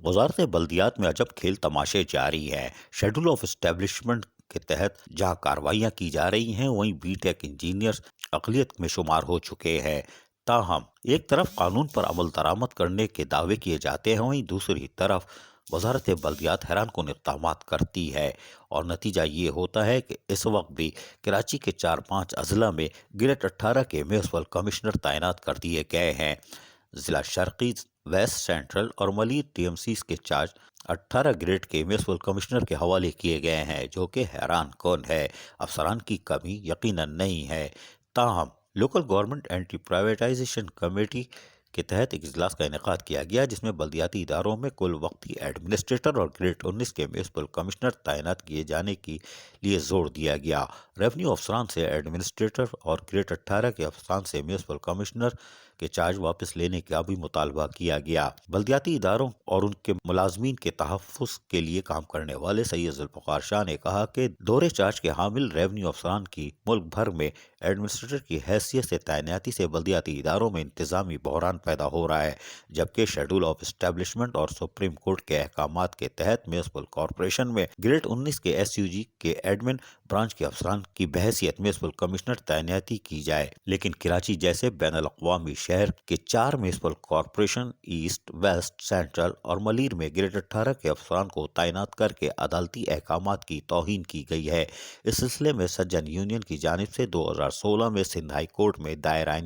وزارت بلدیات میں عجب کھیل تماشے جاری ہیں۔ شیڈول آف اسٹیبلشمنٹ کے تحت جہاں کارروائیاں کی جا رہی ہیں وہیں بی ٹیک انجینئرز اقلیت میں شمار ہو چکے ہیں۔ تاہم ایک طرف قانون پر عمل درآمد کرنے کے دعوے کیے جاتے ہیں، وہیں دوسری طرف وزارت بلدیات حیران کن اقدامات کرتی ہے، اور نتیجہ یہ ہوتا ہے کہ اس وقت بھی کراچی کے 4-5 اضلاع میں گریڈ 18 کے میونسپل کمشنر تعینات کر دیے گئے ہیں۔ ضلع شرقی، ویسٹ سینٹرل اور ملیر ٹی ایم سیز کے چارج 18 گریڈ کے میونسپل کمشنر کے حوالے کیے گئے ہیں، جو کہ حیران کن ہے۔ افسران کی کمی یقیناً نہیں ہے۔ تاہم local government anti privatization committee کے تحت ایک اجلاس کا انعقاد کیا گیا، جس میں بلدیاتی اداروں میں کل وقتی ایڈمنسٹریٹر اور گریڈ 19 کے میونسپل کمشنر تعینات کیے جانے کے لیے زور دیا گیا۔ ریونیو افسران سے ایڈمنسٹریٹر اور گریڈ 18 کے افسران سے میونسپل کمشنر کے چارج واپس لینے کا بھی مطالبہ کیا گیا۔ بلدیاتی اداروں اور ان کے ملازمین کے تحفظ کے لیے کام کرنے والے سید ذوالفقار شاہ نے کہا کہ دورے چارج کے حامل ریونیو افسران کی ملک بھر میں ایڈمنسٹریٹر کی حیثیت سے تعیناتی سے بلدیاتی اداروں میں انتظامی بحران پیدا ہو رہا ہے، جبکہ شیڈول آف اسٹیبلشمنٹ اور سپریم کورٹ کے احکامات کے تحت میونسپل کارپوریشن میں گریڈ 19 کے ایس یو جی کے ایڈمن برانچ کے افسران کی بحیثیت میونسپل کمشنر تعیناتی کی جائے، لیکن کراچی جیسے بین الاقوامی شہر کے 4 municipal corporation east, west, central اور ملیر میں گریڈ 18 کے افسران کو تعینات کر کے عدالتی احکامات کی توہین کی گئی ہے۔ اس سلسلے میں سجن یونین کی جانب سے 2016 میں سندھ ہائی کورٹ میں دائر آئینی